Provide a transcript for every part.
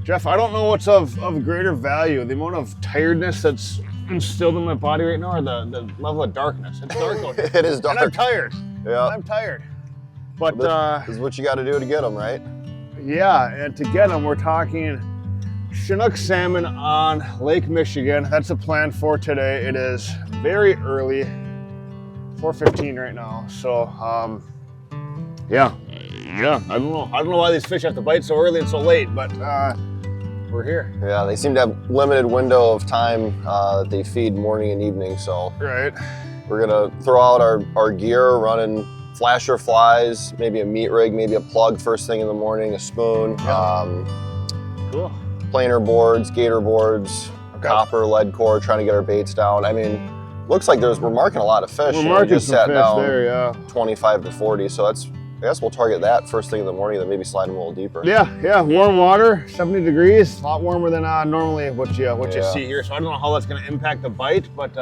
Jeff, I don't know what's of greater value, the amount of tiredness that's instilled in my body right now, or the level of darkness. It's dark out here. It is dark. And I'm tired. Yeah. I'm tired. But this is what you got to do to get them, right? yeah, and to get them, we're talking Chinook salmon on Lake Michigan. That's the plan for today. It is very early, 4:15 right now. So, yeah, I don't know why these fish have to bite so early and so late, but we're here. Yeah, they seem to have limited window of time that they feed morning and evening. So Right. we're gonna throw out our gear, running flasher flies, maybe a meat rig, maybe a plug first thing in the morning, a spoon, Cool. planer boards, gator boards, Okay. copper, lead core, trying to get our baits down. I mean, looks like we're marking a lot of fish. We're We marking just some sat fish down there, yeah. 25 to 40, so I guess we'll target that first thing in the morning, then maybe slide them a little deeper. Yeah, warm water, 70 degrees, a lot warmer than normally what you see here. So I don't know how that's going to impact the bite, but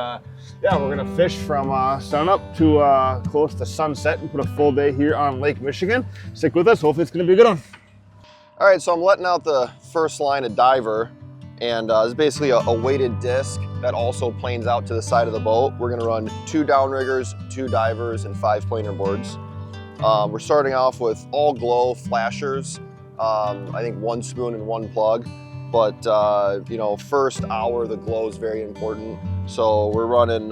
yeah, we're going to fish from sunup to close to sunset and put a full day here on Lake Michigan. Stick with us. Hopefully it's going to be a good one. All right, so I'm letting out the first line of diver, and it's basically a weighted disc that also planes out to the side of the boat. We're gonna run 2 downriggers, 2 divers, and 5 planer boards. We're starting off with all glow flashers. I think 1 spoon and 1 plug, but you know, first hour the glow is very important. So we're running,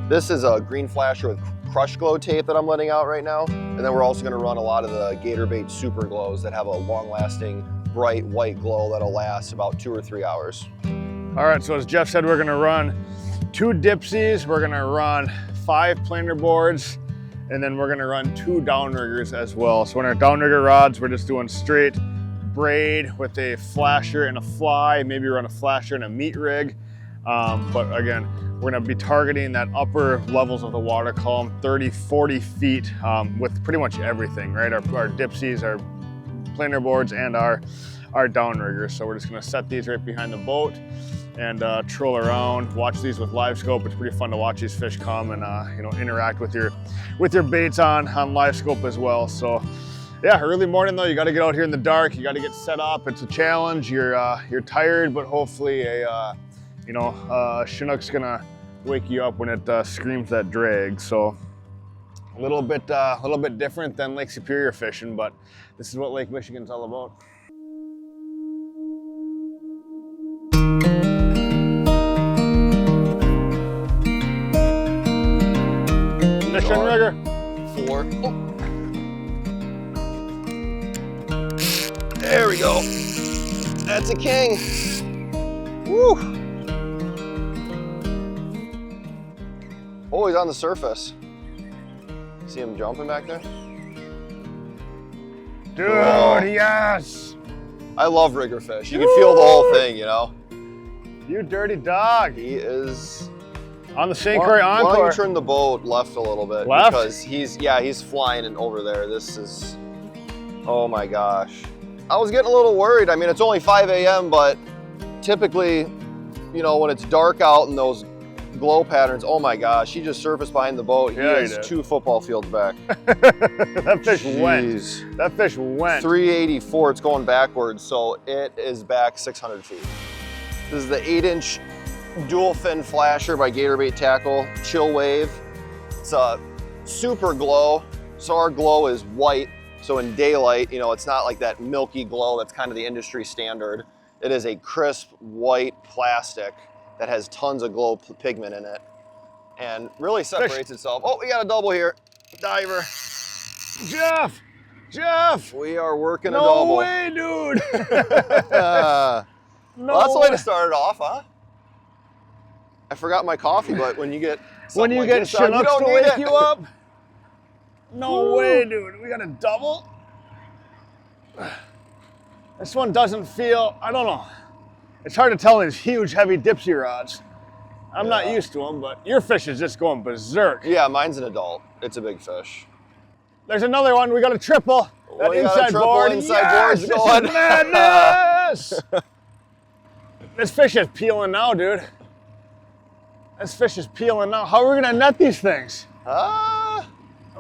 this is a green flasher with crush glow tape that I'm letting out right now. And then we're also gonna run a lot of the Gator Bait super glows that have a long lasting bright white glow that'll last about 2 or 3 hours. All right, so as Jeff said, we're gonna run 2 dipsies, we're gonna run 5 planer boards, and then we're gonna run 2 downriggers as well. So on our downrigger rods, we're just doing straight braid with a flasher and a fly, maybe run a flasher and a meat rig. But again, we're gonna be targeting that upper levels of the water column, 30, 40 feet with pretty much everything, right? Our dipsies, our planer boards, and our downriggers. So we're just gonna set these right behind the boat and troll around, watch these with live scope. It's pretty fun to watch these fish come and you know, interact with your baits on live scope as well. So yeah, early morning though, you got to get out here in the dark. You got to get set up. It's a challenge. You're tired, but hopefully you know, Chinook's gonna wake you up when it screams that drag. So a little bit different than Lake Superior fishing, but this is what Lake Michigan's all about. Fishing rigger. 4. Oh. There we go. That's a king. Woo. Oh, he's on the surface. See him jumping back there? Dude, Whoa. yes! I love rigger fish. You can feel the whole thing, you know? You dirty dog. He is... On the St. Croix Why don't Encore. you turn the boat left a little bit? Left? Because he's flying in over there. This is... Oh my gosh. I was getting a little worried. I mean, it's only 5 a.m., but typically, you know, when it's dark out and those glow patterns, oh my gosh, he just surfaced behind the boat. Yeah, he is 2 football fields back. That fish went. Jeez. That fish went. 384, it's going backwards, so it is back 600 feet. This is the 8-inch dual fin flasher by Gator Bait Tackle, Chill Wave. It's a super glow, so our glow is white. So in daylight, you know, it's not like that milky glow that's kind of the industry standard. It is a crisp white plastic that has tons of glow pigment in it and really separates itself. Oh, we got a double here. Diver. Jeff! We are working a double. No way, dude! No Well, that's the way way. to start it off, huh? I forgot my coffee, but when you get When you like get this on, Chinooks don't to need wake it. you up? No way, dude. We got a double? This one doesn't feel, I don't know. It's hard to tell these huge, heavy dipsy rods. I'm not used to them, but your fish is just going berserk. Yeah, mine's an adult. It's a big fish. There's another one. We got a triple. That We got a inside triple board. inside Yes, board's this going. is madness. This fish is peeling now, dude. This fish is peeling now. How are we gonna net these things?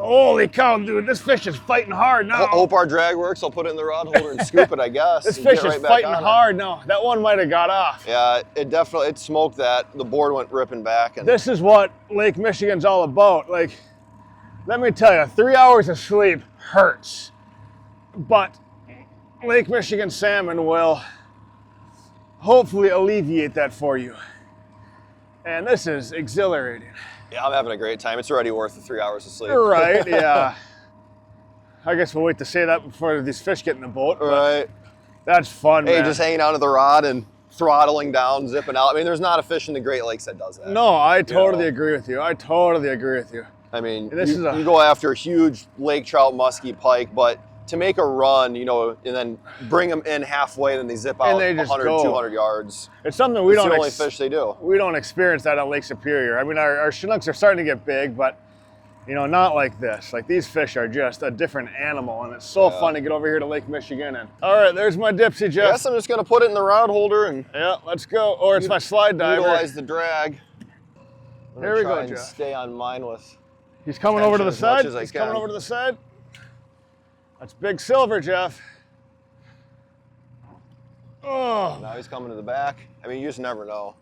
Holy cow, dude, this fish is fighting hard now. Hope our drag works. I'll put it in the rod holder and scoop it, I guess. This and fish get is right back fighting on it. hard now. That one might have got off. Yeah, it smoked that. The board went ripping back. And This is what Lake Michigan's all about. Like, let me tell you, 3 hours of sleep hurts. But Lake Michigan salmon will hopefully alleviate that for you. And this is exhilarating. yeah, I'm having a great time. It's already worth the 3 hours of sleep. Right, yeah. I guess we'll wait to say that before these fish get in the boat. but Right. That's fun, Hey, man. just hanging onto the rod and throttling down, zipping out. I mean, there's not a fish in the Great Lakes that does that. No, I totally know. agree with you. I totally agree with you. I mean, This is a- you go after huge lake trout, muskie, pike, but to make a run, you know, and then bring them in halfway, then they zip out And they just 100, go. 200 yards. It's something we It's don't the only fish they do. we don't experience that on Lake Superior. I mean, our Chinooks are starting to get big, but you know, not like this. Like these fish are just a different animal, and it's so Yeah. fun to get over here to Lake Michigan. And all right, there's my dipsy, I Jeff. guess I'm just gonna put it in the rod holder and Yeah, let's go. Or it's my slide diver. utilize the drag. I'm There gonna we try go, and Jeff. Stay on mine with. He's coming over to the Tension as much side. as I He's coming can. over to the side. That's big silver, Jeff. Oh Now he's coming to the back. I mean, you just never know.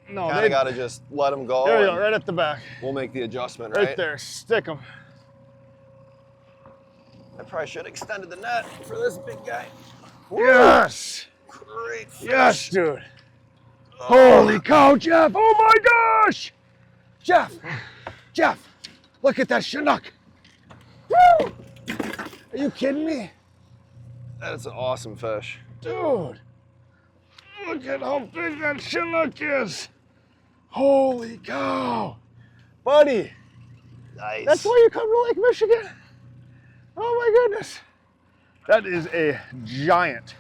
no, Kind they of got to just let him go. there you go, and right at the back, We'll make the adjustment, right, right? there. Stick him. I probably should have extended the net for this big guy. Yes, Great fish. yes, dude. Holy cow, Jeff! Oh my gosh, Jeff, Jeff, look at that Chinook. Woo! Are you kidding me, That's an awesome fish. dude? Look at how big that Chinook is. Holy cow, buddy. Nice. That's why you come to Lake Michigan. Oh my goodness. That is a giant.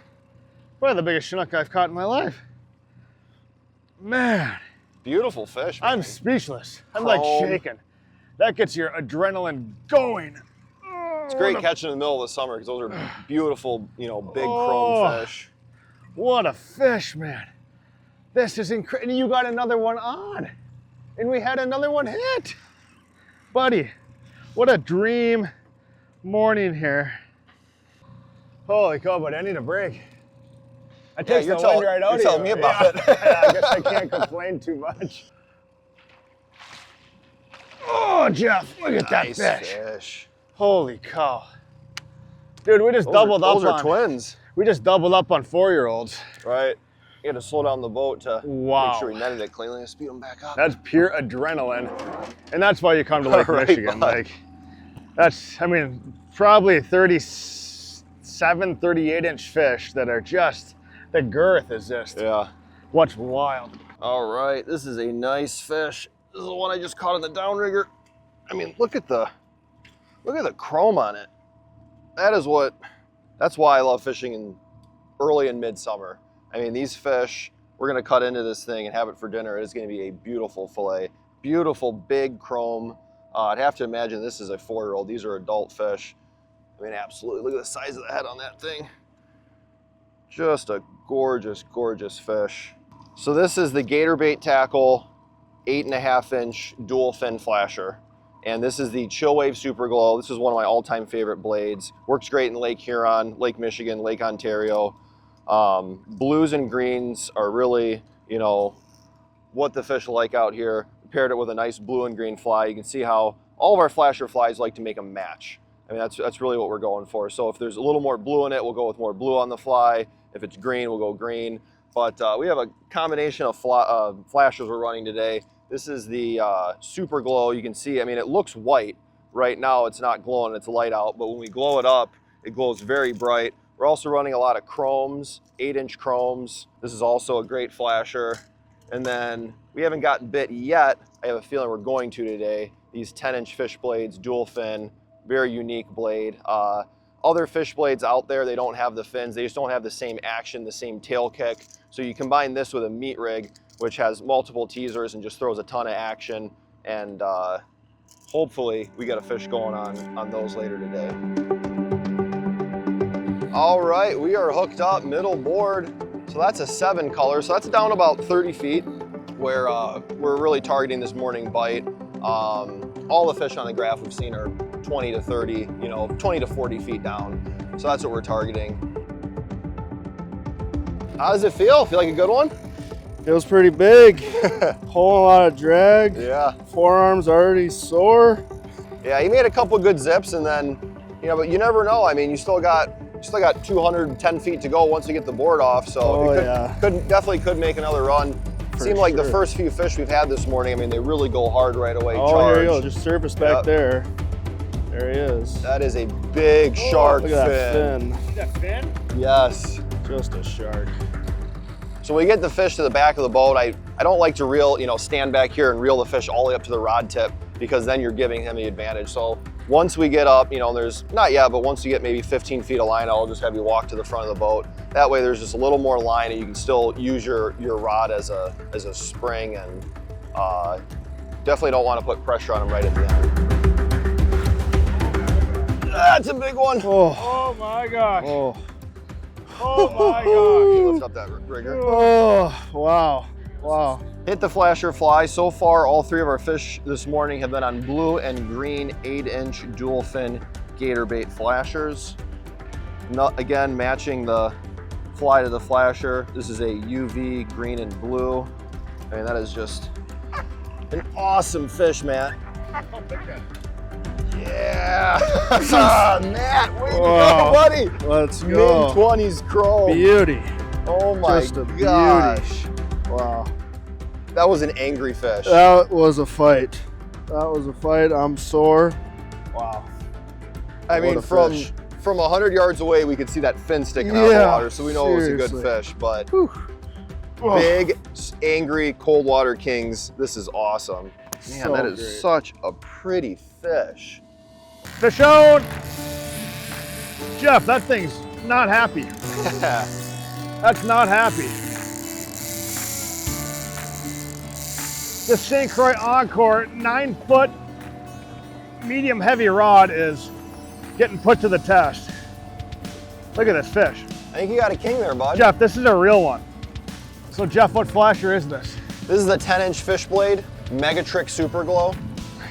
Probably the biggest Chinook I've caught in my life. Man, Beautiful fish, man. I'm speechless. I'm like Chrome. shaking. That gets your adrenaline going. It's great catching in the middle of the summer because those are beautiful, you know, big Oh. chrome fish. What a fish, man. This is incredible. You got another one on. And we had another one hit. Buddy, what a dream morning here. Holy cow, buddy, I need a break. I takes the you're wind right out you're of telling you. me about Yeah. it. I guess I can't complain too much. Oh, Jeff, look at Nice that fish. fish. Holy cow. Dude, we just Those doubled are, up those are on twins, we just doubled up on 4-year-olds. right? You had to slow down the boat to Wow. make sure we netted it cleanly and speed them back up. That's pure adrenaline. And that's why you come to Lake Right, Michigan. bud. Like, that's, I mean, probably 37, 38-inch fish that are just, the girth is just Yeah. what's wild. All right, this is a nice fish. This is the one I just caught in the downrigger. I mean, look at the chrome on it. That's why I love fishing early in midsummer. I mean, these fish, we're gonna cut into this thing and have it for dinner. It is gonna be a beautiful fillet, beautiful big chrome. I'd have to imagine this is a 4-year-old. These are adult fish. I mean, absolutely, look at the size of the head on that thing. Just a gorgeous, gorgeous fish. So this is the Gator Bait Tackle 8.5-inch dual fin flasher. And this is the Chill Wave Super Glow. This is one of my all-time favorite blades. Works great in Lake Huron, Lake Michigan, Lake Ontario. Blues and greens are really, you know, what the fish like out here. Paired it with a nice blue and green fly. You can see how all of our flasher flies like to make a match. I mean, that's really what we're going for. So if there's a little more blue in it, we'll go with more blue on the fly. If it's green, we'll go green. But we have a combination of flashers we're running today. This is the Super Glow. You can see, I mean, it looks white. Right now it's not glowing, it's light out, but when we glow it up, it glows very bright. We're also running a lot of chromes, 8-inch chromes. This is also a great flasher. And then we haven't gotten bit yet. I have a feeling we're going to today. These 10-inch fish blades, dual fin, very unique blade. Other fish blades out there, they don't have the fins. They just don't have the same action, the same tail kick. So you combine this with a meat rig, which has multiple teasers and just throws a ton of action. And hopefully we got a fish going on those later today. All right, we are hooked up middle board. So that's a 7 color. So that's down about 30 feet where we're really targeting this morning bite. All the fish on the graph we've seen are 20 to 30, 20 to 40 feet down. So that's what we're targeting. How does it feel? Feel like a good one? Feels pretty big. Whole lot of drag. Yeah. Forearms already sore. Yeah, he made a couple good zips, and then, but you never know. I mean, you still got 210 feet to go once you get the board off. So definitely could make another run. Seemed like the first few fish we've had this morning, I mean, they really go hard right away. Oh, charge. here you go. Just surface back there. There he is. That is a big shark look at fin. that fin. That fin? Yes. Just a shark. So when we get the fish to the back of the boat, I don't like to reel, stand back here and reel the fish all the way up to the rod tip, because then you're giving him the advantage. So once we get up, there's, not yet, but once you get maybe 15 feet of line, I'll just have you walk to the front of the boat. That way there's just a little more line and you can still use your rod as a spring, and definitely don't want to put pressure on him right at the end. That's a big one. Oh my gosh. Oh. Oh my gosh. Lift up that rigger. Oh, wow. Wow. Hit the flasher fly. So far, all three of our fish this morning have been on blue and green 8-inch dual fin gator bait flashers. Again, matching the fly to the flasher. This is a UV green and blue. I mean, that is just an awesome fish, Matt. Yeah. Matt, way to go, buddy. Let's go. Mid-20s chrome. Beauty. Oh my Just a gosh. beauty. Wow. That was an angry fish. That was a fight. That was a fight. I'm sore. Wow. I mean, from 100 yards away, we could see that fin sticking out of the water, so we know it was a good fish. But big, angry, cold water kings, this is awesome. Man, So that is great. such a pretty fish. Fish out. Jeff, that thing's not happy. That's not happy. The St. Croix Encore 9-foot medium heavy rod is getting put to the test. Look at this fish. I think you got a king there, bud. Jeff, this is a real one. So Jeff, what flasher is this? This is a 10-inch fish blade, Mega Trick Super Glow.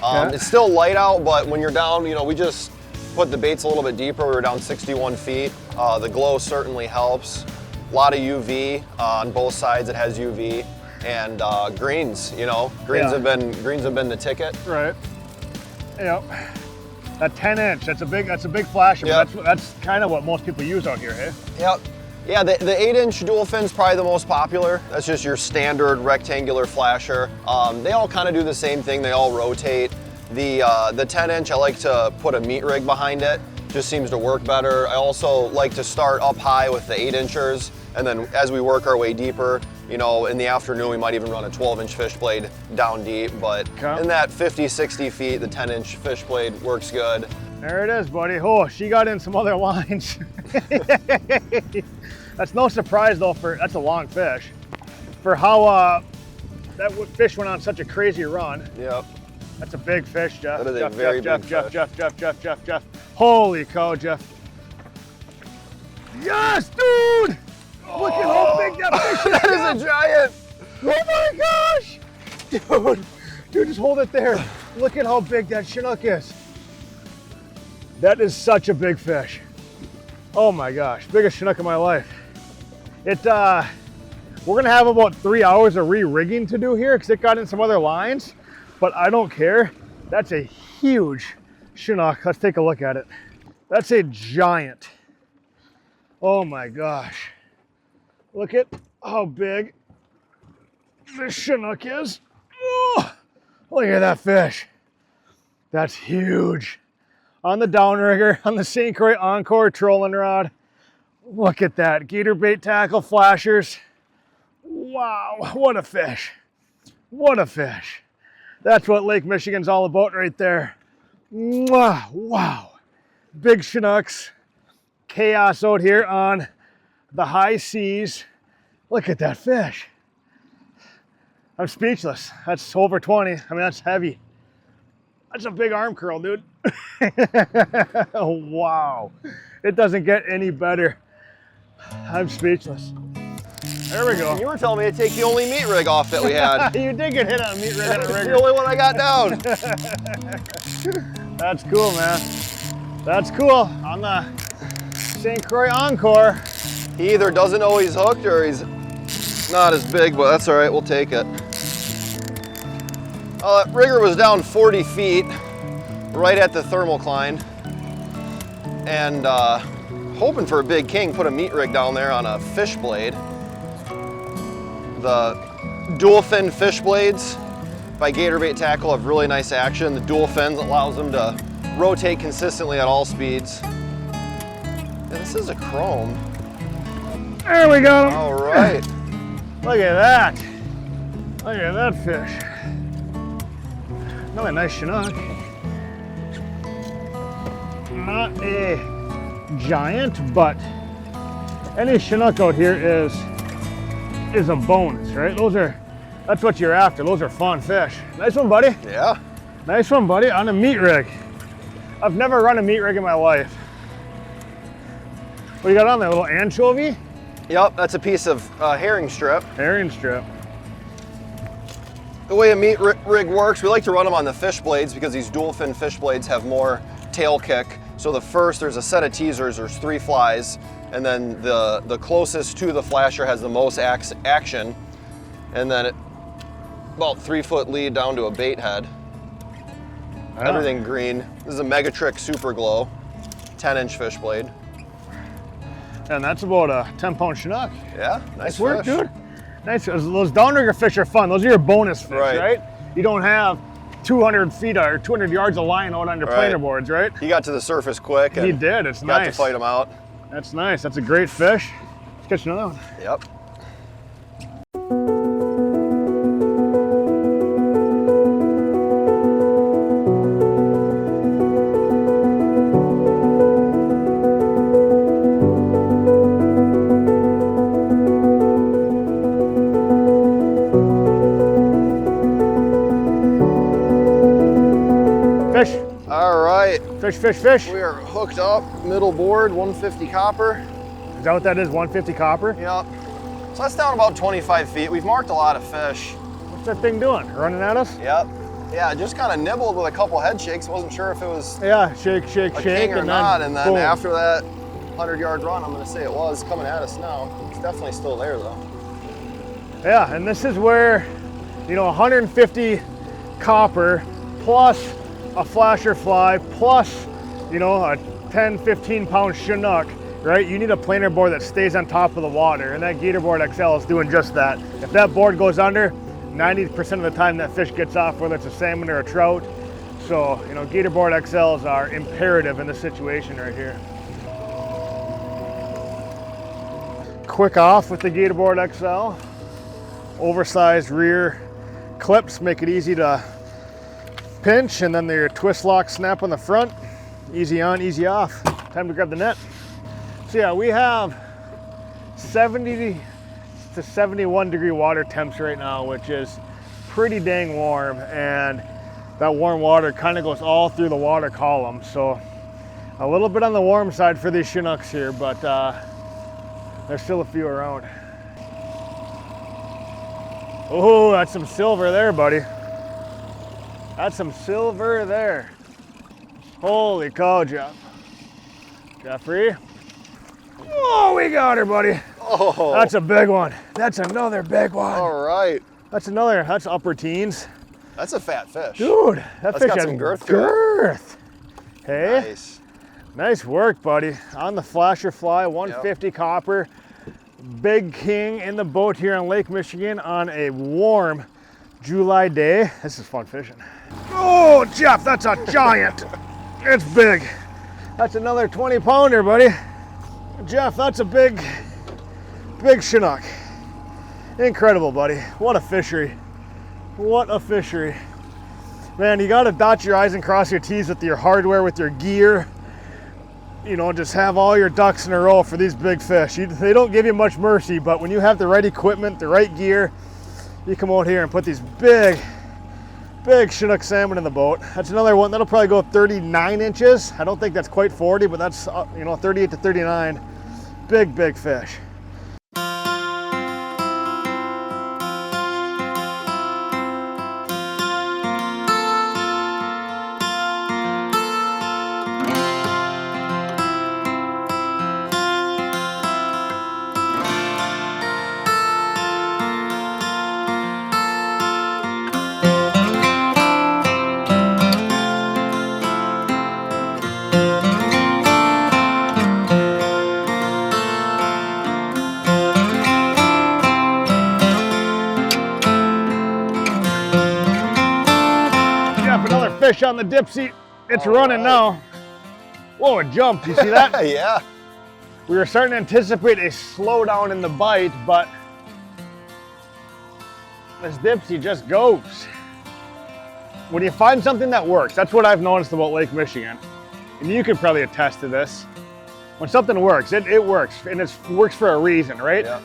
It's still light out, but when you're down, we just put the baits a little bit deeper. We were down 61 feet. The glow certainly helps. A lot of UV on both sides. It has UV. And greens, greens have been the ticket. Right. Yep. That 10-inch, that's a big flasher. Yep. But that's kind of what most people use out here, hey? Yep. Yeah, the 8-inch dual fin's probably the most popular. That's just your standard rectangular flasher. They all kind of do the same thing. They all rotate. The 10-inch, I like to put a meat rig behind it. Just seems to work better. I also like to start up high with the 8-inchers, and then as we work our way deeper, in the afternoon, we might even run a 12-inch fish blade down deep, but in that 50, 60 feet, the 10-inch fish blade works good. There it is, buddy. Oh, she got in some other lines. That's no surprise though, that's a long fish. For how that fish went on such a crazy run. Yep. That's a big fish, Jeff. That is a very big fish. Jeff. Holy cow, Jeff. Yes, dude! Look at how big that fish is. That is a giant. Oh my gosh! Dude, just hold it there. Look at how big that Chinook is. That is such a big fish. Oh my gosh, biggest Chinook of my life. We're gonna have about 3 hours of re-rigging to do here because it got in some other lines, but I don't care. That's a huge Chinook. Let's take a look at it. That's a giant. Oh my gosh. Look at how big this Chinook is. Oh, look at that fish. That's huge. On the downrigger, on the St. Croix Encore trolling rod. Look at that. Gator bait tackle flashers. Wow, what a fish. What a fish. That's what Lake Michigan's all about right there. Mwah, wow. Big Chinooks. Chaos out here on the high seas. Look at that fish. I'm speechless. That's over 20. I mean, that's heavy. That's a big arm curl, dude. Wow. It doesn't get any better. I'm speechless. There we go. And you were telling me to take the only meat rig off that we had. You did get hit on a meat rig and a It's rigger. the only one I got down. That's cool, man. That's cool. On the St. Croix Encore. He either doesn't know he's hooked or he's not as big, but that's all right, we'll take it. That rigger was down 40 feet, right at the thermocline. And hoping for a big king, put a meat rig down there on a fish blade. The dual fin fish blades by Gator Bait Tackle have really nice action. The dual fins allows them to rotate consistently at all speeds. Yeah, this is a chrome. There we go. All right. Look at that. Look at that fish. Another nice Chinook. Not a giant, but any Chinook out here is a bonus, right? That's what you're after. Those are fun fish. Nice one, buddy. Yeah. Nice one, buddy, on a meat rig. I've never run a meat rig in my life. What you got on there, a little anchovy? Yep, that's a piece of herring strip. Herring strip. The way a meat rig works, we like to run them on the fish blades because these dual fin fish blades have more tail kick. So there's a set of teasers, there's 3 flies, and then the closest to the flasher has the most action, and then about 3-foot lead down to a bait head. Yeah. Everything green. This is a Megatrick Super Glow, 10-inch fish blade. And that's about a 10-pound Chinook. Yeah, nice work, fish. dude. Nice. Those downrigger fish are fun. Those are your bonus fish, right? You don't have 200 feet or 200 yards of line out on your planer boards, right? He got to the surface quick. And he did. It's got nice. to fight him out. That's nice. That's a great fish. Let's catch another one. Yep. Fish. All right. Fish, fish, fish. We are hooked up, middle board, 150 copper. Is that what that is, 150 copper? Yep. So that's down about 25 feet. We've marked a lot of fish. What's that thing doing? Running at us? Yep. Yeah, just kind of nibbled with a couple head shakes. Wasn't sure if it was Yeah, shake, shake, a shake. king or not. And then boom. after that 100-yard run, I'm going to say it was coming at us now. It's definitely still there though. Yeah, and this is where, 150 copper plus a flasher fly plus, a 10, 15 pound Chinook, right? You need a planer board that stays on top of the water, and that Gator Board XL is doing just that. If that board goes under, 90% of the time that fish gets off, whether it's a salmon or a trout. So, Gator Board XLs are imperative in this situation right here. Quick off with the Gator Board XL. Oversized rear clips make it easy to pinch, and then your twist lock snap on the front. Easy on, easy off. Time to grab the net. So yeah, we have 70 to 71 degree water temps right now, which is pretty dang warm, and that warm water kind of goes all through the water column. So a little bit on the warm side for these Chinooks here, but there's still a few around. Oh, that's some silver there, buddy. That's some silver there. Holy cow, Jeff. Jeffrey. Oh, we got her, buddy. Oh. That's a big one. That's another big one. All right. That's upper teens. That's a fat fish. Dude, that fish got has some girth to girth. Hey, Nice. nice work, buddy. On the flasher fly, 150 copper. Big king in the boat here on Lake Michigan on a warm July day. This is fun fishing. Oh, Jeff, that's a giant. It's big. That's another 20 pounder, buddy. Jeff, that's a big Chinook. Incredible, buddy. What a fishery. What a fishery. Man, you gotta dot your I's and cross your T's with your hardware, with your gear. Just have all your ducks in a row for these big fish. They don't give you much mercy, but when you have the right equipment, the right gear, you come out here and put these big Chinook salmon in the boat. That's another one that'll probably go 39 inches. I don't think that's quite 40, but that's 38 to 39. Big fish. fish on the Dipsy. It's All running right. now. Whoa, it jumped. You see that? Yeah. We were starting to anticipate a slowdown in the bite, but this Dipsy just goes. When you find something that works, that's what I've noticed about Lake Michigan. And you could probably attest to this. When something works, it works, and it works for a reason, right? Yeah.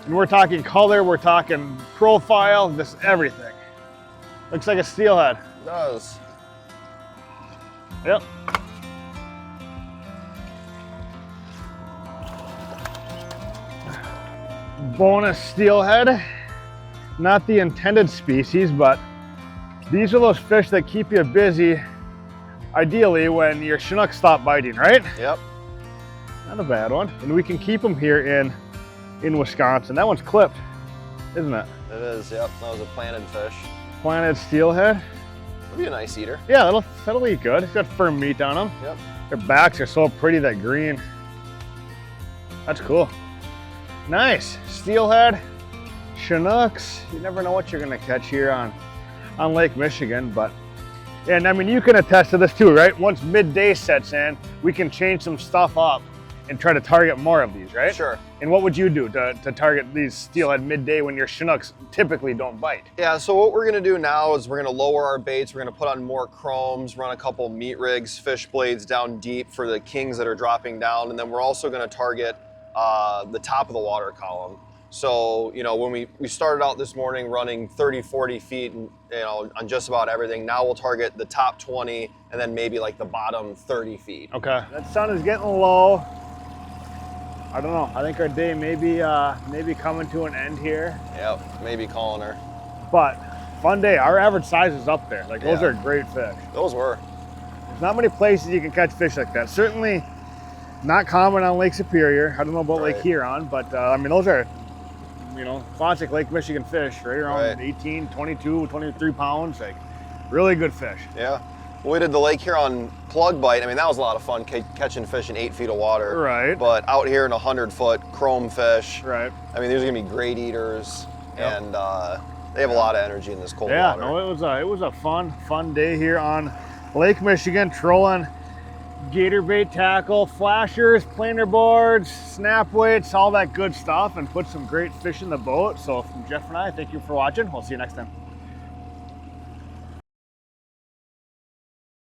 And we're talking color, we're talking profile, this everything. Looks like a steelhead. It does. Yep. Bonus steelhead. Not the intended species, but these are those fish that keep you busy, ideally when your Chinooks stop biting, right? Yep. Not a bad one. And we can keep them here in Wisconsin. That one's clipped, isn't it? It is, yep. That was a planted fish. Planted steelhead. It'll be a nice eater. Yeah, that'll eat good. It's got firm meat on them. Yep. Their backs are so pretty, that green. That's cool. Nice. Steelhead, Chinooks. You never know what you're gonna catch here on Lake Michigan, and I mean, you can attest to this too, right? Once midday sets in, we can change some stuff up and try to target more of these, right? Sure. And what would you do to target these steelhead midday when your Chinooks typically don't bite? Yeah, so what we're gonna do now is we're gonna lower our baits, we're gonna put on more chromes, run a couple meat rigs, fish blades down deep for the kings that are dropping down, and then we're also gonna target the top of the water column. So, you know, when we started out this morning running 30, 40 feet, and, you know, on just about everything, now we'll target the top 20 and then maybe like the bottom 30 feet. Okay. That sun is getting low. I don't know. I think our day may be coming to an end here. Yep, maybe calling her. But fun day. Our average size is up there. Like, those Yeah. are great fish. Those were. There's not many places you can catch fish like that. Certainly not common on Lake Superior. I don't know about Lake Right. Huron, but I mean, those are, you know, classic Lake Michigan fish, right around Right. 18, 22, 23 pounds. Like, really good fish. Yeah. We did the Lake Huron plug bite. I mean, that was a lot of fun catching fish in 8 feet of water. Right. But out here in 100-foot chrome fish, Right. I mean, these are gonna be great eaters, Yep. and they have a lot of energy in this cold Yeah, water. no, it was a fun day here on Lake Michigan, trolling gator bait tackle, flashers, planer boards, snap weights, all that good stuff, and put some great fish in the boat. So from Jeff and I, thank you for watching. We'll see you next time.